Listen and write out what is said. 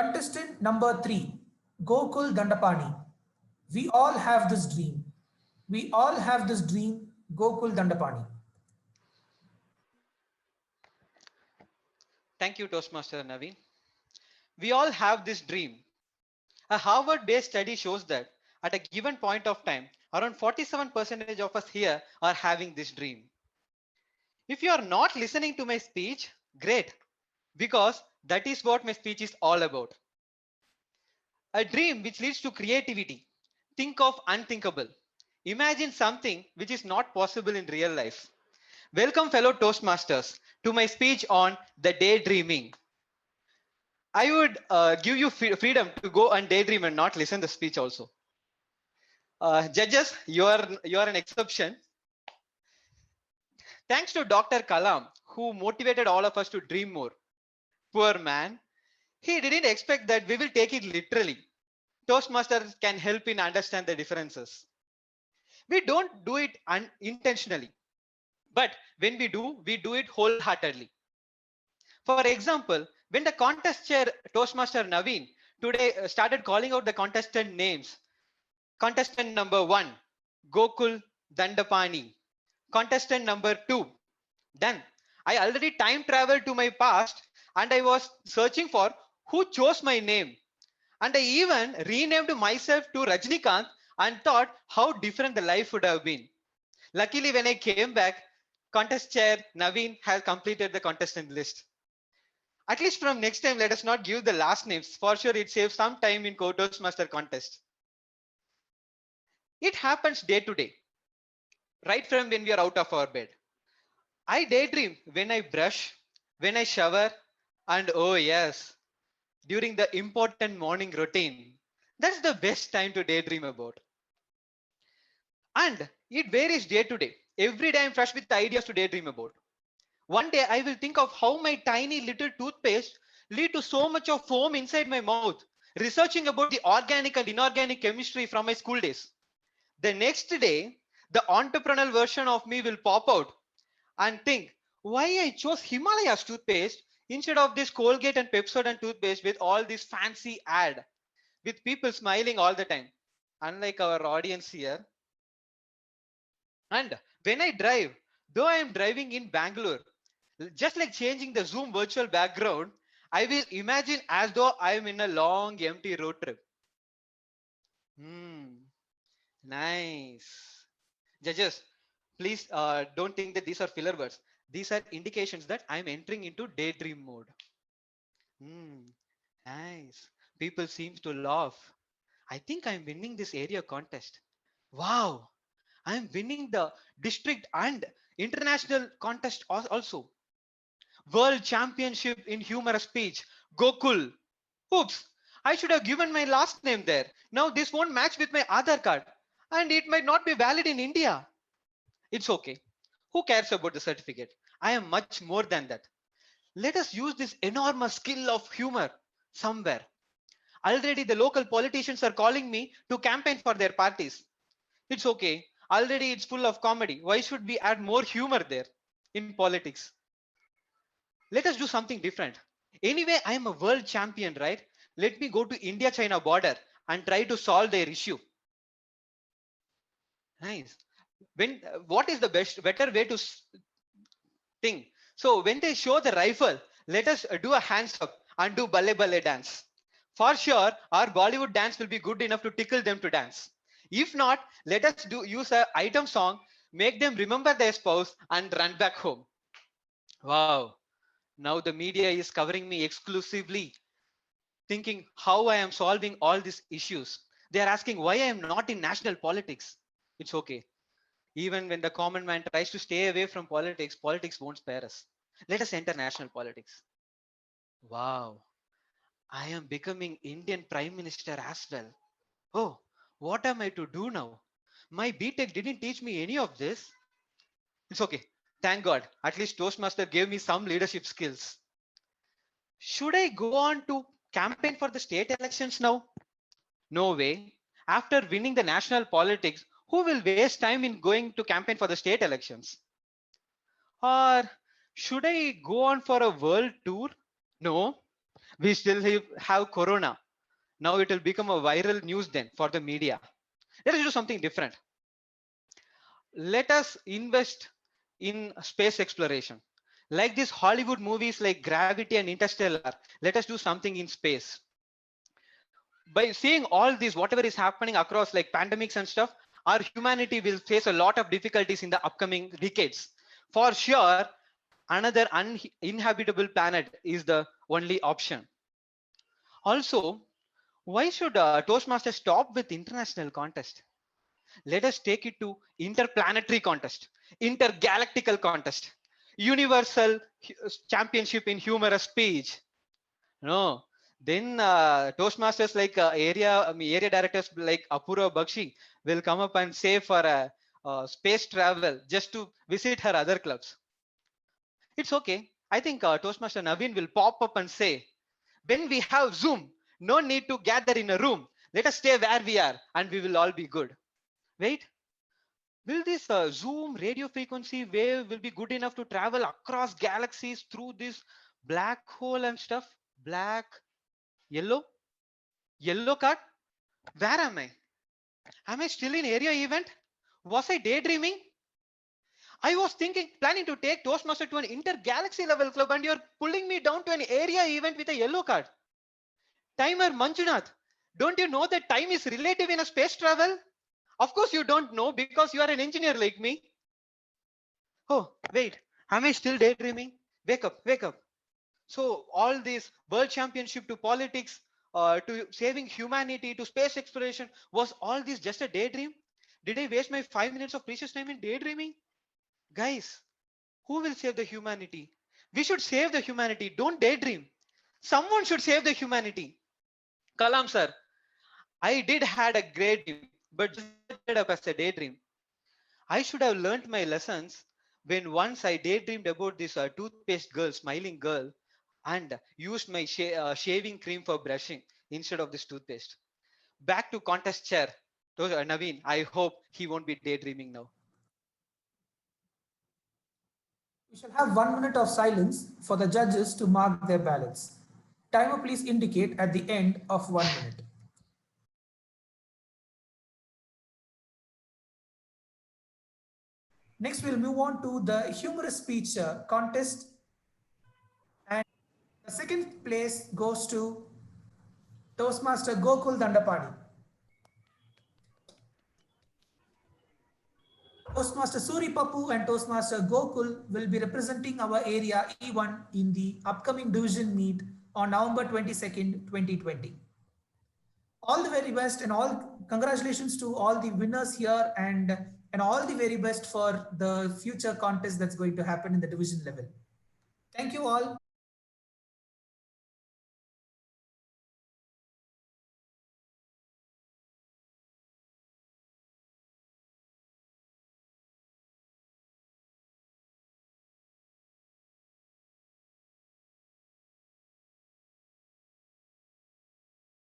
Contestant number 3, Gokul Dandapani. We all have this dream. We all have this dream, Gokul Dandapani. Thank you, Toastmaster Naveen. We all have this dream. A Harvard-based study shows that at a given point of time, around 47% of us here are having this dream. If you are not listening to my speech, great, because that is what my speech is all about. A dream which leads to creativity. Think of unthinkable. Imagine something which is not possible in real life. Welcome, fellow Toastmasters, to my speech on the daydreaming. I would give you freedom to go and daydream and not listen the speech also. Judges, you are an exception. Thanks to Dr. Kalam, who motivated all of us to dream more. Poor man, he didn't expect that we will take it literally. Toastmasters can help in understand the differences. We don't do it unintentionally, but when we do it wholeheartedly. For example, when the contest chair Toastmaster Naveen today started calling out the contestant names, contestant number 1, Gokul Dandapani. Contestant number 2, done. I already time traveled to my past and I was searching for who chose my name. And I even renamed myself to Rajnikant and thought how different the life would have been. Luckily, when I came back, contest chair Naveen has completed the contestant list. At least from next time, let us not give the last names. For sure, it saves some time in Toastmaster contest. It happens day to day, right from when we are out of our bed. I daydream when I brush, when I shower, and oh yes, during the important morning routine. That's the best time to daydream about. And it varies day to day. Every day I'm fresh with ideas to daydream about. One day I will think of how my tiny little toothpaste lead to so much of foam inside my mouth, researching about the organic and inorganic chemistry from my school days. The next day, the entrepreneurial version of me will pop out and think why I chose Himalayas toothpaste instead of this Colgate and Pepsodent toothpaste with all this fancy ad with people smiling all the time, unlike our audience here. And when I drive, though I am driving in Bangalore, just like changing the Zoom virtual background, I will imagine as though I am in a long empty road trip. Hmm, nice. Judges, please don't think that these are filler words. These are indications that I'm entering into daydream mode. Nice. People seem to laugh. I think I'm winning this area contest. Wow, I'm winning the district and international contest also. World Championship in humorous speech. Gokul. Oops, I should have given my last name there. Now this won't match with my Aadhaar card. And it might not be valid in India. It's okay. Who cares about the certificate? I am much more than that. Let us use this enormous skill of humor somewhere. Already the local politicians are calling me to campaign for their parties. It's okay. Already it's full of comedy. Why should we add more humor there in politics? Let us do something different. Anyway, I am a world champion, right? Let me go to India-China border and try to solve their issue. Nice. What is the better way to think? So when they show the rifle, let us do a hands up and do balle balle dance. For sure, our Bollywood dance will be good enough to tickle them to dance. If not, let us use a item song, make them remember their spouse and run back home. Wow. Now the media is covering me exclusively, thinking how I am solving all these issues. They are asking why I am not in national politics. It's okay. Even when the common man tries to stay away from politics, politics won't spare us. Let us enter national politics. Wow. I am becoming Indian Prime Minister as well. Oh, what am I to do now? My BTech didn't teach me any of this. It's okay. Thank God. At least Toastmaster gave me some leadership skills. Should I go on to campaign for the state elections now? No way. After winning the national politics, who will waste time in going to campaign for the state elections? Or should I go on for a world tour? No. We still have Corona. Now it will become a viral news then for the media. Let us do something different. Let us invest in space exploration. Like these Hollywood movies like Gravity and Interstellar, let us do something in space. By seeing all this, whatever is happening across like pandemics and stuff, our humanity will face a lot of difficulties in the upcoming decades. For sure, another uninhabitable planet is the only option. Also, why should Toastmasters stop with international contest? Let us take it to interplanetary contest, intergalactical contest, universal championship in humorous speech. No, then Toastmasters like area directors like Apurva Bakshi will come up and say for a space travel just to visit her other clubs. It's okay. I think Toastmaster Naveen will pop up and say, when we have Zoom, no need to gather in a room. Let us stay where we are and we will all be good. Wait, will this Zoom radio frequency wave will be good enough to travel across galaxies through this black hole and stuff? Black, yellow, yellow card? Where am I? Am I still in area event? Was I daydreaming? I was planning to take Toastmaster to an intergalaxy level club and you're pulling me down to an area event with a yellow card. Timer Manjunath, don't you know that time is relative in a space travel? Of course you don't know because you are an engineer like me. Oh, wait, am I still daydreaming? Wake up, wake up. So all this world championship to politics, to saving humanity, to space exploration, was all this just a daydream? Did I waste my 5 minutes of precious time in daydreaming? Guys, who will save the humanity? We should save the humanity. Don't daydream. Someone should save the humanity. Kalam sir, I did had a great dream, but just ended up as a daydream. I should have learnt my lessons when once I daydreamed about this toothpaste girl, smiling girl, and used my shaving cream for brushing instead of this toothpaste. Back to contest chair. Naveen, I hope he won't be daydreaming now. We shall have 1 minute of silence for the judges to mark their ballots. Timer please indicate at the end of 1 minute. Next, we'll move on to the humorous speech contest. And the second place goes to Toastmaster Gokul Dandapani. Toastmaster Suri Papu and Toastmaster Gokul will be representing our area E1 in the upcoming division meet on November 22nd, 2020. All the very best and all congratulations to all the winners here and all the very best for the future contest that's going to happen in the division level. Thank you all.